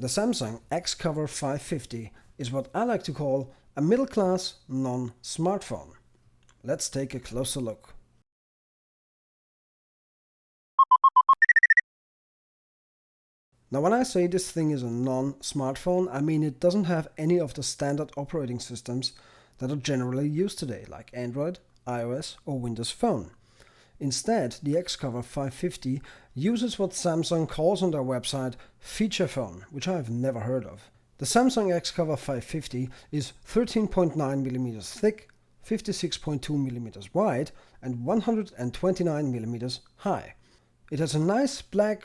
The Samsung Xcover 550 is what I like to call a middle-class non-smartphone. Let's take a closer look. Now when I say this thing is a non-smartphone, I mean it doesn't have any of the standard operating systems that are generally used today, like Android, iOS or Windows Phone. Instead, the Xcover 550 uses what Samsung calls on their website feature phone, which I've never heard of. The Samsung Xcover 550 is 13.9mm thick, 56.2mm wide and 129mm high. It has a nice black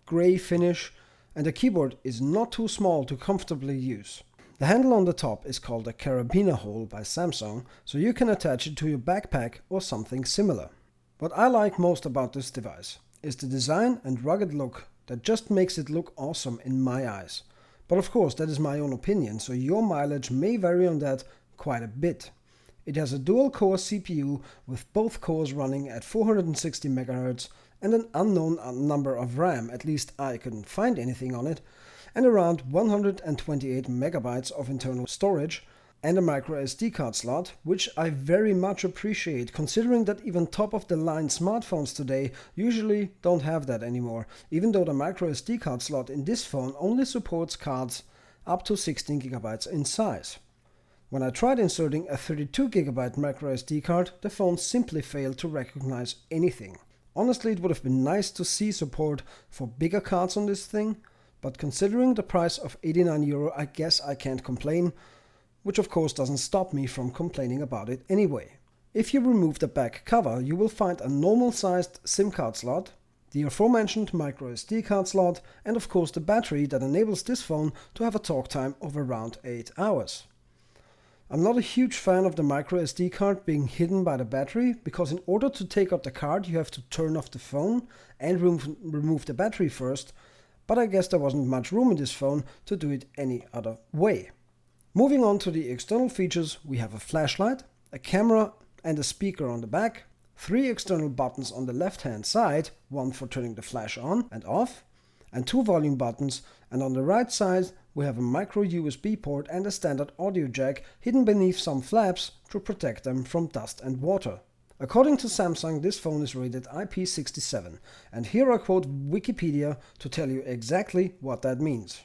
grey finish and the keyboard is not too small to comfortably use. The handle on the top is called a carabiner hole by Samsung, so you can attach it to your backpack or something similar. What I like most about this device is the design and rugged look that just makes it look awesome in my eyes. But of course that is my own opinion, so your mileage may vary on that quite a bit. It has a dual-core CPU with both cores running at 460 MHz and an unknown number of RAM, at least I couldn't find anything on it, and around 128 MB of internal storage, and a micro SD card slot, which I very much appreciate considering that even top-of-the-line smartphones today usually don't have that anymore, even though the micro SD card slot in this phone only supports cards up to 16 GB in size. When I tried inserting a 32 GB micro SD card, the phone simply failed to recognize anything. Honestly, it would have been nice to see support for bigger cards on this thing, but considering the price of €89, I guess I can't complain, which of course doesn't stop me from complaining about it anyway. If you remove the back cover, you will find a normal-sized SIM card slot, the aforementioned micro SD card slot, and of course the battery that enables this phone to have a talk time of around 8 hours. I'm not a huge fan of the micro SD card being hidden by the battery, because in order to take out the card you have to turn off the phone and remove the battery first, but I guess there wasn't much room in this phone to do it any other way. Moving on to the external features, we have a flashlight, a camera and a speaker on the back, 3 external buttons on the left hand side, one for turning the flash on and off, and 2 volume buttons, and on the right side we have a micro USB port and a standard audio jack hidden beneath some flaps to protect them from dust and water. According to Samsung, this phone is rated IP67, and here I quote Wikipedia to tell you exactly what that means.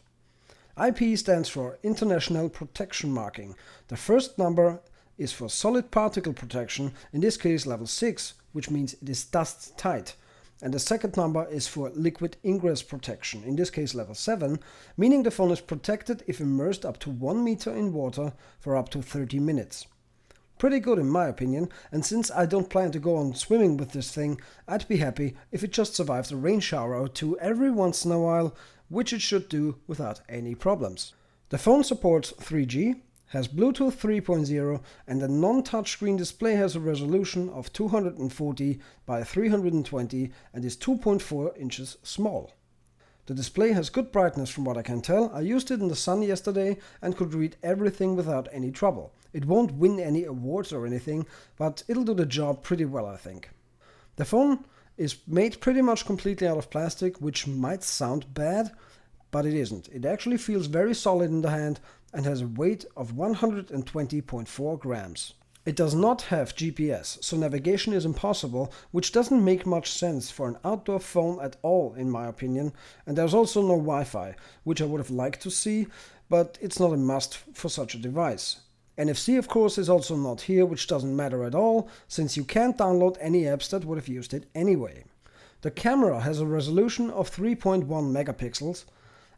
IP stands for International Protection Marking. The first number is for solid particle protection, in this case level 6, which means it is dust tight. And the second number is for liquid ingress protection, in this case level 7, meaning the phone is protected if immersed up to 1 meter in water for up to 30 minutes. Pretty good in my opinion, and since I don't plan to go on swimming with this thing, I'd be happy if it just survives a rain shower or two every once in a while, which it should do without any problems. The phone supports 3G, has Bluetooth 3.0 and the non-touchscreen display has a resolution of 240 by 320 and is 2.4 inches small. The display has good brightness from what I can tell. I used it in the sun yesterday and could read everything without any trouble. It won't win any awards or anything, but it'll do the job pretty well, I think. The phone is made pretty much completely out of plastic, which might sound bad, but it isn't. It actually feels very solid in the hand and has a weight of 120.4 grams. It does not have GPS, so navigation is impossible, which doesn't make much sense for an outdoor phone at all in my opinion, and there's also no Wi-Fi, which I would have liked to see, but it's not a must for such a device. NFC of course is also not here, which doesn't matter at all, since you can't download any apps that would have used it anyway. The camera has a resolution of 3.1 megapixels,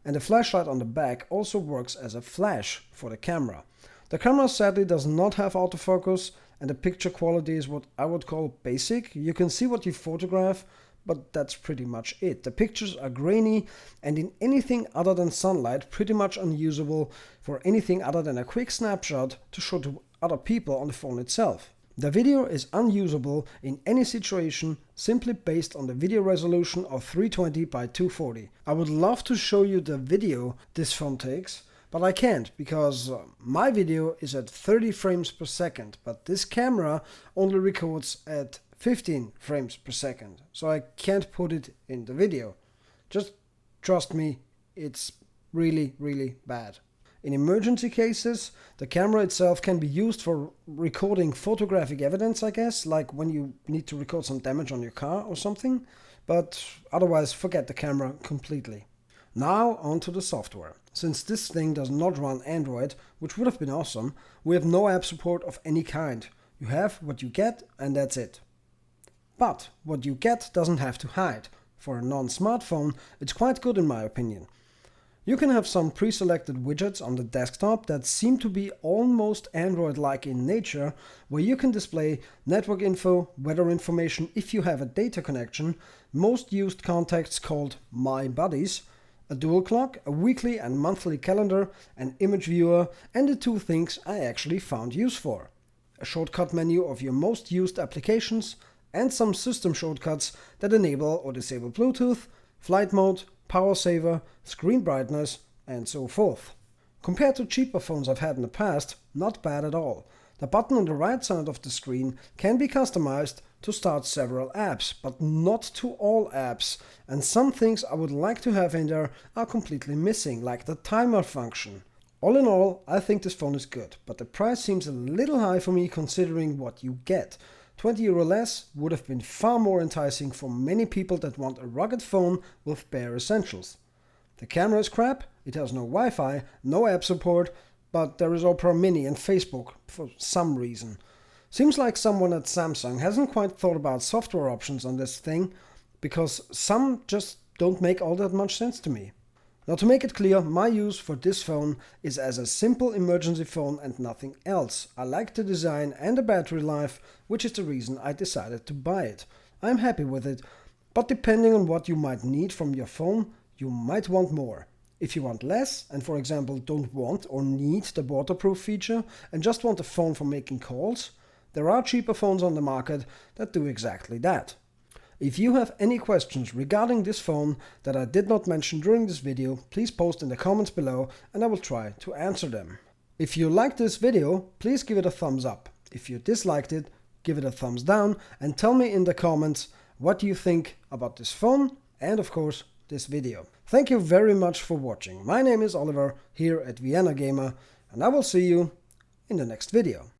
and the flashlight on the back also works as a flash for the camera. The camera sadly does not have autofocus, and the picture quality is what I would call basic. You can see what you photograph, but that's pretty much it. The pictures are grainy and in anything other than sunlight pretty much unusable for anything other than a quick snapshot to show to other people on the phone itself. The video is unusable in any situation simply based on the video resolution of 320 by 240. I would love to show you the video this phone takes, but I can't because my video is at 30 frames per second, but this camera only records at 15 frames per second, so I can't put it in the video. Just trust me, it's really, really bad. In emergency cases, the camera itself can be used for recording photographic evidence, I guess, like when you need to record some damage on your car or something, but otherwise forget the camera completely. Now onto the software. Since this thing does not run Android, which would have been awesome, we have no app support of any kind. You have what you get and that's it. But what you get doesn't have to hide. For a non-smartphone, it's quite good in my opinion. You can have some pre-selected widgets on the desktop that seem to be almost Android-like in nature, where you can display network info, weather information if you have a data connection, most used contacts called My Buddies, a dual clock, a weekly and monthly calendar, an image viewer, and the two things I actually found use for. A shortcut menu of your most used applications, and some system shortcuts that enable or disable Bluetooth, flight mode, power saver, screen brightness, and so forth. Compared to cheaper phones I've had in the past, not bad at all. The button on the right side of the screen can be customized to start several apps, but not to all apps, and some things I would like to have in there are completely missing, like the timer function. All in all, I think this phone is good, but the price seems a little high for me considering what you get. €20 less would have been far more enticing for many people that want a rugged phone with bare essentials. The camera is crap, it has no Wi-Fi, no app support, but there is Opera Mini and Facebook for some reason. Seems like someone at Samsung hasn't quite thought about software options on this thing, because some just don't make all that much sense to me. Now, to make it clear, my use for this phone is as a simple emergency phone and nothing else. I like the design and the battery life, which is the reason I decided to buy it. I'm happy with it, but depending on what you might need from your phone, you might want more. If you want less, and for example don't want or need the waterproof feature and just want a phone for making calls, there are cheaper phones on the market that do exactly that. If you have any questions regarding this phone that I did not mention during this video, please post in the comments below and I will try to answer them. If you liked this video, please give it a thumbs up. If you disliked it, give it a thumbs down and tell me in the comments what you think about this phone and of course this video. Thank you very much for watching. My name is Oliver here at Vienna Gamer and I will see you in the next video.